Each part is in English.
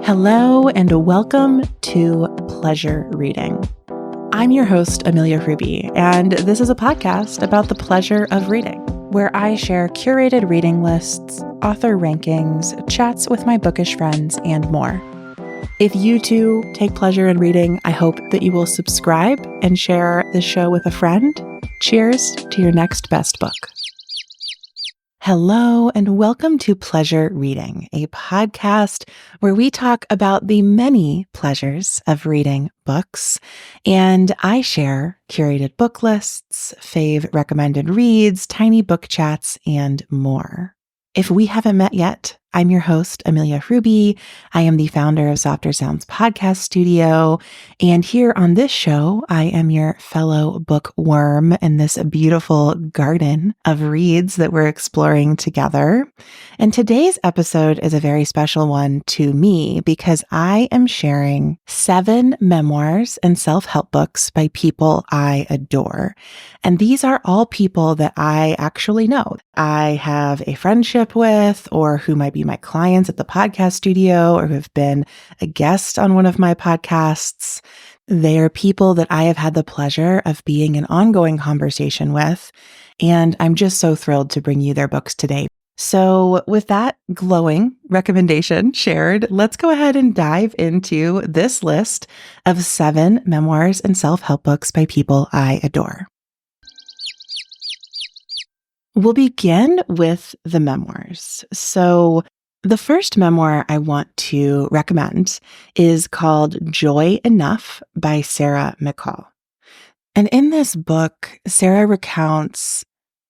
Hello and welcome to Pleasure Reading. I'm your host, Amelia Ruby, and this is a podcast about the pleasure of reading, where I share curated reading lists, author rankings, chats with my bookish friends, and more. If you too take pleasure in reading, I hope that you will subscribe and share this show with a friend. Cheers to your next best book. Hello, and welcome to Pleasure Reading, a podcast where we talk about the many pleasures of reading books, and I share curated book lists, fave recommended reads, tiny book chats, and more. If we haven't met yet, I'm your host, Amelia Ruby. I am the founder of Softer Sounds Podcast Studio, and here on this show, I am your fellow bookworm in this beautiful garden of reads that we're exploring together. And today's episode is a very special one to me because I am sharing 7 memoirs and self-help books by people I adore. And these are all people that I actually know. I have a friendship with, or who might be my clients at the podcast studio, or who have been a guest on one of my podcasts. They are people that I have had the pleasure of being in ongoing conversation with, and I'm just so thrilled to bring you their books today. So with that glowing recommendation shared, let's go ahead and dive into this list of 7 memoirs and self-help books by people I adore. We'll begin with the memoirs. So the first memoir I want to recommend is called Joy Enough by Sarah McCall. And in this book, Sarah recounts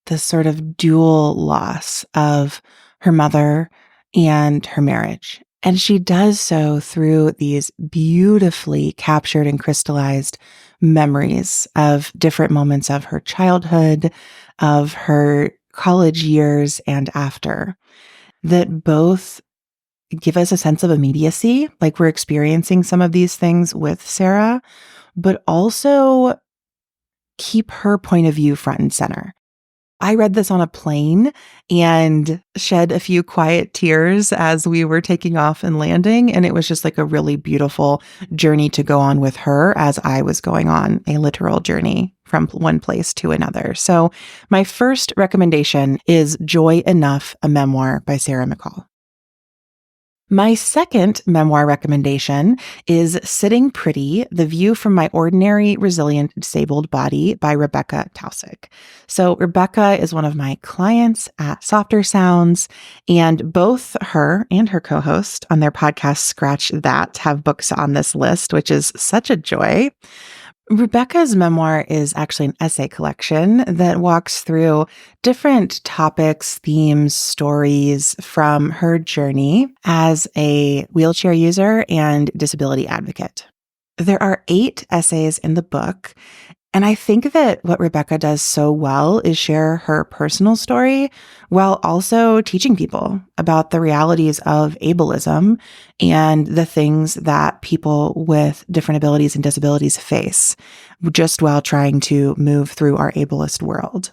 the sort of dual loss of her mother and her marriage. And she does so through these beautifully captured and crystallized memories of different moments of her childhood, of her college years and after, that both give us a sense of immediacy, like we're experiencing some of these things with Sarah, but also keep her point of view front and center. I read this on a plane and shed a few quiet tears as we were taking off and landing. And it was just like a really beautiful journey to go on with her as I was going on a literal journey from one place to another. So my first recommendation is Joy Enough, a memoir by Sarah McCall. My second memoir recommendation is Sitting Pretty, The View from My Ordinary, Resilient, Disabled Body by Rebecca Taussig. So Rebecca is one of my clients at Softer Sounds, and both her and her co-host on their podcast, Scratch That, have books on this list, which is such a joy. Rebecca's memoir is actually an essay collection that walks through different topics, themes, stories from her journey as a wheelchair user and disability advocate. There are 8 essays in the book, and I think that what Rebecca does so well is share her personal story while also teaching people about the realities of ableism and the things that people with different abilities and disabilities face, just while trying to move through our ableist world.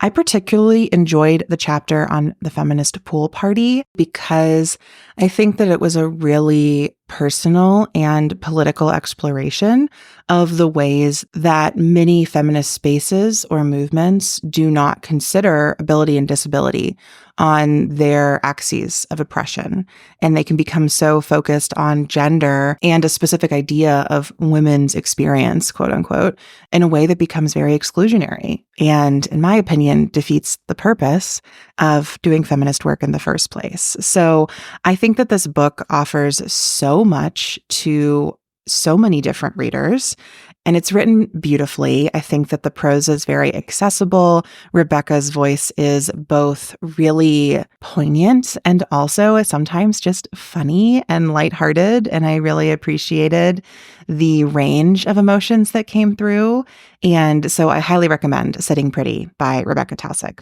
I particularly enjoyed the chapter on the feminist pool party because I think that it was a really personal and political exploration of the ways that many feminist spaces or movements do not consider ability and disability on their axes of oppression. And they can become so focused on gender and a specific idea of women's experience, quote unquote, in a way that becomes very exclusionary and, in my opinion, defeats the purpose of doing feminist work in the first place. So I think that this book offers so much to so many different readers, and it's written beautifully. I think that the prose is very accessible. Rebecca's voice is both really poignant and also sometimes just funny and lighthearted, and I really appreciated the range of emotions that came through. And so I highly recommend Sitting Pretty by Rebecca Taussig.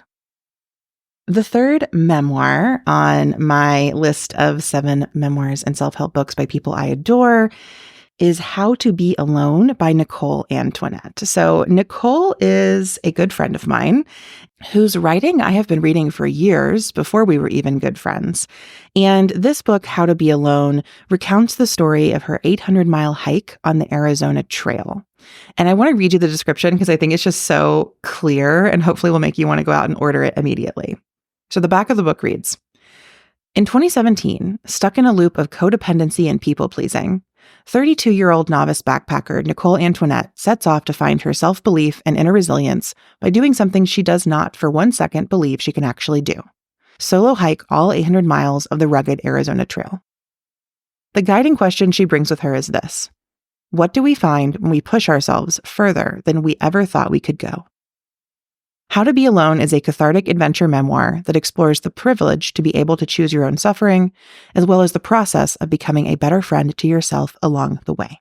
The third memoir on my list of 7 memoirs and self-help books by people I adore is How to Be Alone by Nicole Antoinette. So Nicole is a good friend of mine whose writing I have been reading for years before we were even good friends. And this book, How to Be Alone, recounts the story of her 800-mile hike on the Arizona Trail. And I want to read you the description because I think it's just so clear and hopefully will make you want to go out and order it immediately. So the back of the book reads, in 2017, stuck in a loop of codependency and people-pleasing, 32-year-old novice backpacker Nicole Antoinette sets off to find her self-belief and inner resilience by doing something she does not for 1 second believe she can actually do. Solo hike all 800 miles of the rugged Arizona Trail. The guiding question she brings with her is this: what do we find when we push ourselves further than we ever thought we could go? How to Be Alone is a cathartic adventure memoir that explores the privilege to be able to choose your own suffering, as well as the process of becoming a better friend to yourself along the way.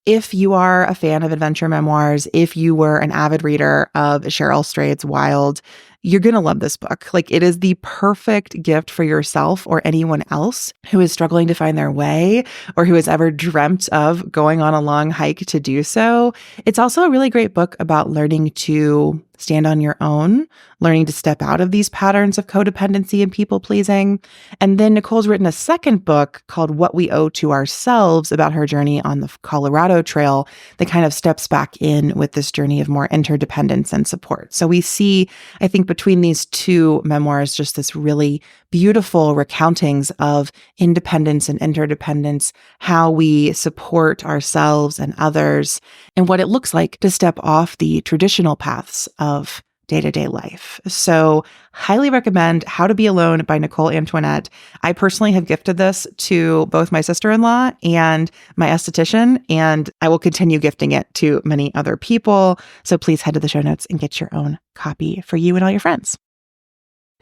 If you are a fan of adventure memoirs, if you were an avid reader of Cheryl Strayed's Wild, you're going to love this book. Like, it is the perfect gift for yourself or anyone else who is struggling to find their way or who has ever dreamt of going on a long hike to do so. It's also a really great book about learning to stand on your own, learning to step out of these patterns of codependency and people-pleasing. And then Nicole's written a second book called What We Owe to Ourselves about her journey on the Colorado Trail that kind of steps back in with this journey of more interdependence and support. So we see, I think, between these two memoirs, just this really beautiful recountings of independence and interdependence, how we support ourselves and others, and what it looks like to step off the traditional paths of day-to-day life. So highly recommend How to Be Alone by Nicole Antoinette. I personally have gifted this to both my sister-in-law and my esthetician, and I will continue gifting it to many other people. So please head to the show notes and get your own copy for you and all your friends.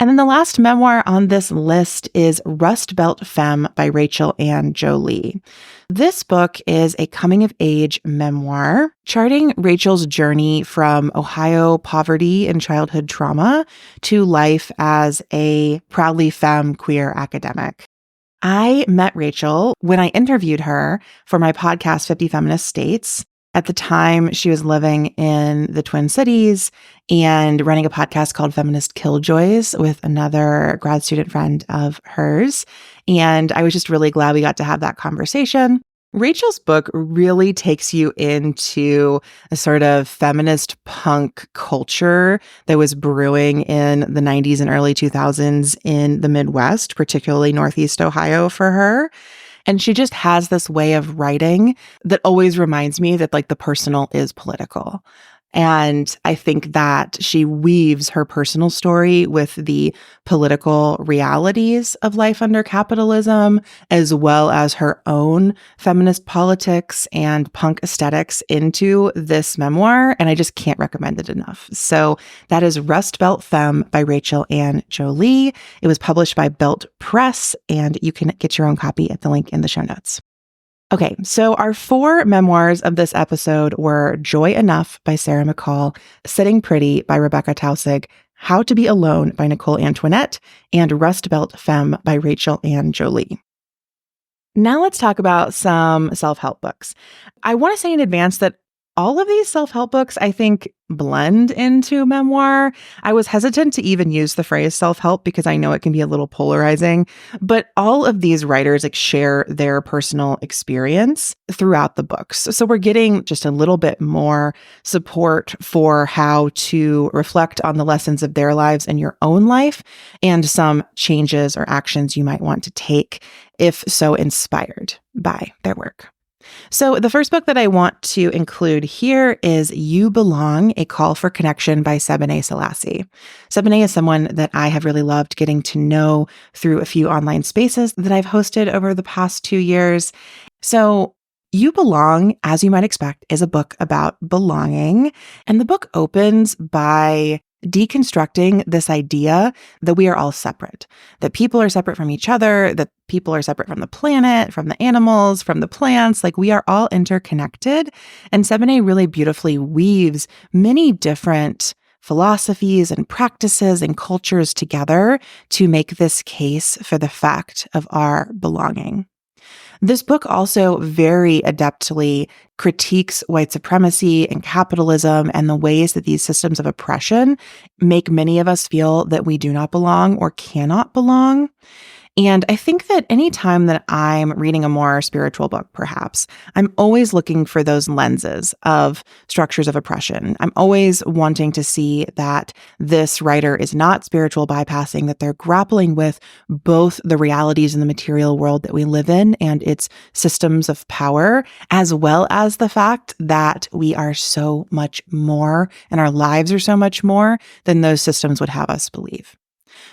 And then the last memoir on this list is Rust Belt Femme by Rachel Ann Jolie. This book is a coming-of-age memoir charting Rachel's journey from Ohio poverty and childhood trauma to life as a proudly femme queer academic. I met Rachel when I interviewed her for my podcast, 50 Feminist States. At the time, she was living in the Twin Cities and running a podcast called Feminist Killjoys with another grad student friend of hers. And I was just really glad we got to have that conversation. Rachel's book really takes you into a sort of feminist punk culture that was brewing in the 90s and early 2000s in the Midwest, particularly Northeast Ohio for her. And she just has this way of writing that always reminds me that, like, the personal is political. And I think that she weaves her personal story with the political realities of life under capitalism, as well as her own feminist politics and punk aesthetics into this memoir. And I just can't recommend it enough. So that is Rust Belt Femme by Rachel Ann Jolie. It was published by Belt Press, and you can get your own copy at the link in the show notes. Okay, so our 4 memoirs of this episode were Joy Enough by Sarah McCall, Sitting Pretty by Rebecca Tausig, How to Be Alone by Nicole Antoinette, and Rust Belt Femme by Rachel Ann Jolie. Now let's talk about some self-help books. I want to say in advance that all of these self-help books, I think, blend into memoir. I was hesitant to even use the phrase self-help because I know it can be a little polarizing, but all of these writers share their personal experience throughout the books. So we're getting just a little bit more support for how to reflect on the lessons of their lives in your own life and some changes or actions you might want to take if so inspired by their work. So the first book that I want to include here is You Belong, A Call for Connection by Sebene Selassie. Sebene is someone that I have really loved getting to know through a few online spaces that I've hosted over the past 2 years. So You Belong, as you might expect, is a book about belonging. And the book opens by deconstructing this idea that we are all separate, that people are separate from each other, that people are separate from the planet, from the animals, from the plants. Like, we are all interconnected. And Sebene really beautifully weaves many different philosophies and practices and cultures together to make this case for the fact of our belonging. This book also very adeptly critiques white supremacy and capitalism and the ways that these systems of oppression make many of us feel that we do not belong or cannot belong. And I think that anytime that I'm reading a more spiritual book, perhaps, I'm always looking for those lenses of structures of oppression. I'm always wanting to see that this writer is not spiritual bypassing, that they're grappling with both the realities in the material world that we live in and its systems of power, as well as the fact that we are so much more and our lives are so much more than those systems would have us believe.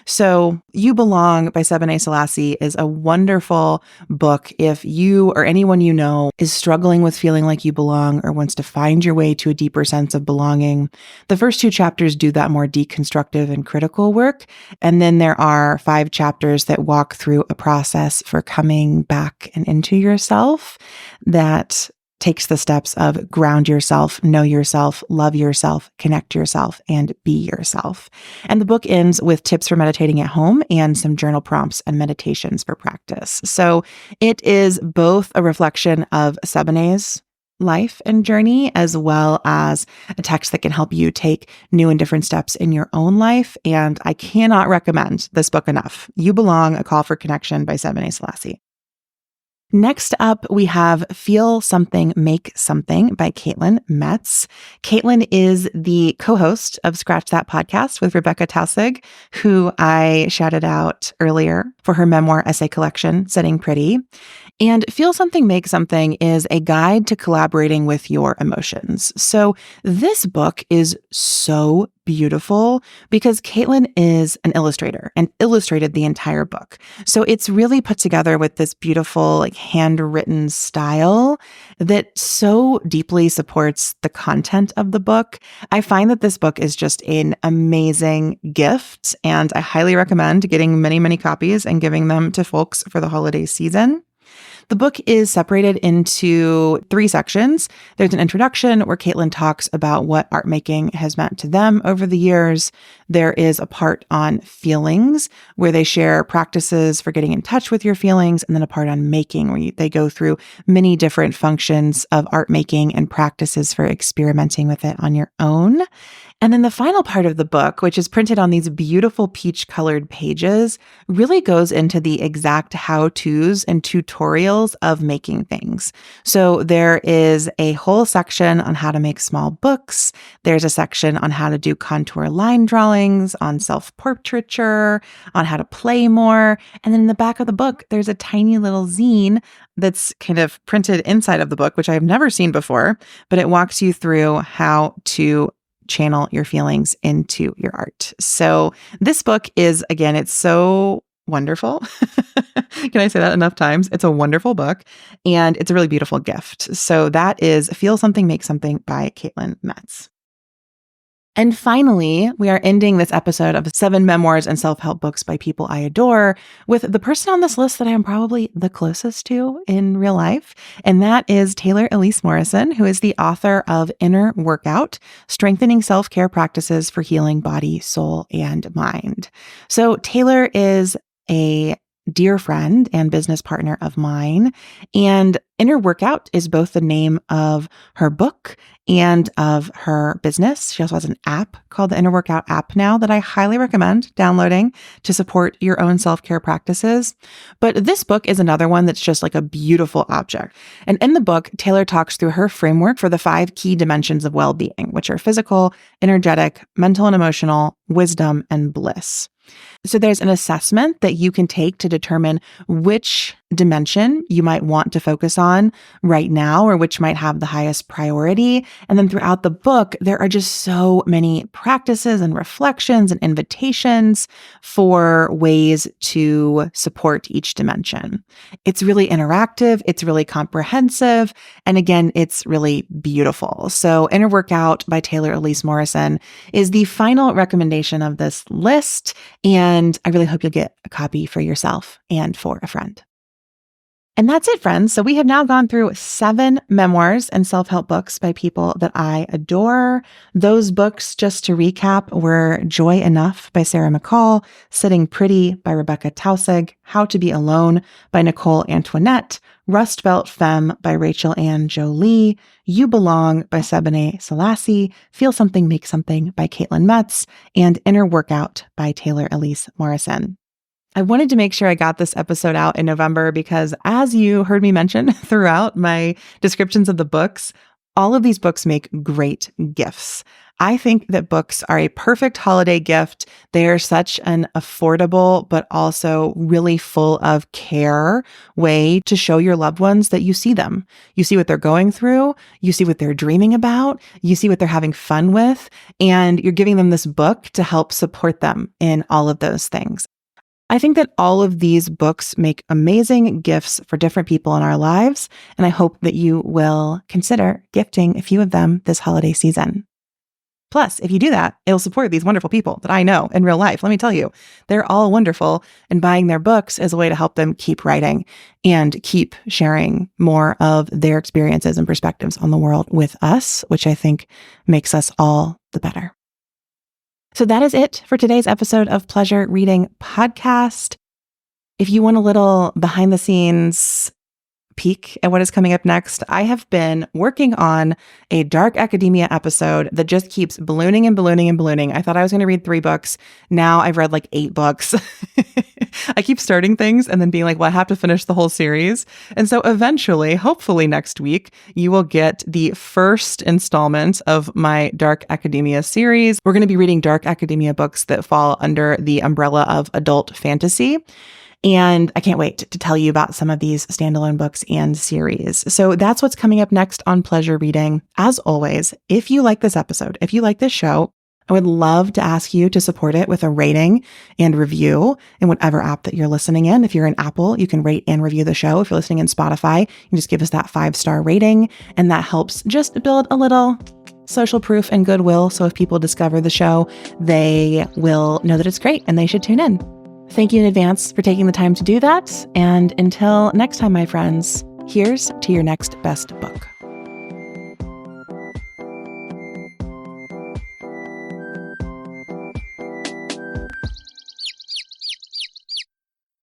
So, You Belong by Sebene Selassie is a wonderful book if you or anyone you know is struggling with feeling like you belong or wants to find your way to a deeper sense of belonging. The first 2 chapters do that more deconstructive and critical work. And then there are 5 chapters that walk through a process for coming back and into yourself that takes the steps of ground yourself, know yourself, love yourself, connect yourself, and be yourself. And the book ends with tips for meditating at home and some journal prompts and meditations for practice. So it is both a reflection of Sebene's life and journey, as well as a text that can help you take new and different steps in your own life. And I cannot recommend this book enough. You Belong, A Call for Connection by Sebene Selassie. Next up, we have Feel Something, Make Something by Caitlin Metz. Caitlin is the co-host of Scratch That podcast with Rebecca Taussig, who I shouted out earlier for her memoir essay collection, Setting Pretty. And Feel Something, Make Something is a guide to collaborating with your emotions. So this book is so beautiful because Caitlin is an illustrator and illustrated the entire book. So it's really put together with this beautiful, like handwritten style that so deeply supports the content of the book. I find that this book is just an amazing gift, and I highly recommend getting many, many copies and giving them to folks for the holiday season. The book is separated into 3 sections. There's an introduction where Caitlin talks about what art making has meant to them over the years. There is a part on feelings where they share practices for getting in touch with your feelings, and then a part on making where they go through many different functions of art making and practices for experimenting with it on your own. And then the final part of the book, which is printed on these beautiful peach-colored pages, really goes into the exact how-tos and tutorials of making things. So there is a whole section on how to make small books. There's a section on how to do contour line drawings, on self-portraiture, on how to play more. And then in the back of the book, there's a tiny little zine that's kind of printed inside of the book, which I've never seen before, but it walks you through how to channel your feelings into your art. So this book is, again, it's so wonderful. Can I say that enough times? It's a wonderful book and it's a really beautiful gift. So that is Feel Something, Make Something by Caitlin Metz. And finally, we are ending this episode of 7 memoirs and self-help books by people I adore with the person on this list that I am probably the closest to in real life. And that is Taylor Elise Morrison, who is the author of Inner Workout, Strengthening Self-Care Practices for Healing Body, Soul, and Mind. So Taylor is a dear friend and business partner of mine. And Inner Workout is both the name of her book and of her business. She also has an app called the Inner Workout app now that I highly recommend downloading to support your own self-care practices. But this book is another one that's just like a beautiful object. And in the book, Taylor talks through her framework for the 5 key dimensions of well-being, which are physical, energetic, mental and emotional, wisdom, and bliss. So there's an assessment that you can take to determine which dimension you might want to focus on right now, or which might have the highest priority. And then throughout the book, there are just so many practices and reflections and invitations for ways to support each dimension. It's really interactive. It's really comprehensive. And again, it's really beautiful. So Inner Workout by Taylor Elise Morrison is the final recommendation of this list. And I really hope you'll get a copy for yourself and for a friend. And that's it, friends. So we have now gone through 7 memoirs and self-help books by people that I adore. Those books, just to recap, were Joy Enough by Sarah McCall, Sitting Pretty by Rebecca Tausig, How to Be Alone by Nicole Antoinette, Rust Belt Femme by Rachel Ann Jolie, You Belong by Sebene Selassie, Feel Something, Make Something by Caitlin Metz, and Inner Workout by Taylor Elise Morrison. I wanted to make sure I got this episode out in November because, as you heard me mention throughout my descriptions of the books, all of these books make great gifts. I think that books are a perfect holiday gift. They are such an affordable, but also really full of care way to show your loved ones that you see them. You see what they're going through. You see what they're dreaming about. You see what they're having fun with. And you're giving them this book to help support them in all of those things. I think that all of these books make amazing gifts for different people in our lives, and I hope that you will consider gifting a few of them this holiday season. Plus, if you do that, it'll support these wonderful people that I know in real life. Let me tell you, they're all wonderful, and buying their books is a way to help them keep writing and keep sharing more of their experiences and perspectives on the world with us, which I think makes us all the better. So that is it for today's episode of Pleasure Reading Podcast. If you want a little behind the scenes peek at what is coming up next, I have been working on a dark academia episode that just keeps ballooning and ballooning and ballooning. I thought I was going to read 3 books. Now I've read like 8 books. I keep starting things and then being like, well, I have to finish the whole series. And so eventually, hopefully next week, you will get the first installment of my Dark Academia series. We're going to be reading Dark Academia books that fall under the umbrella of adult fantasy. And I can't wait to tell you about some of these standalone books and series. So that's what's coming up next on Pleasure Reading. As always, if you like this episode, if you like this show, I would love to ask you to support it with a rating and review in whatever app that you're listening in. If you're in Apple, you can rate and review the show. If you're listening in Spotify, you can just give us that 5-star rating. And that helps just build a little social proof and goodwill. So if people discover the show, they will know that it's great and they should tune in. Thank you in advance for taking the time to do that. And until next time, my friends, here's to your next best book.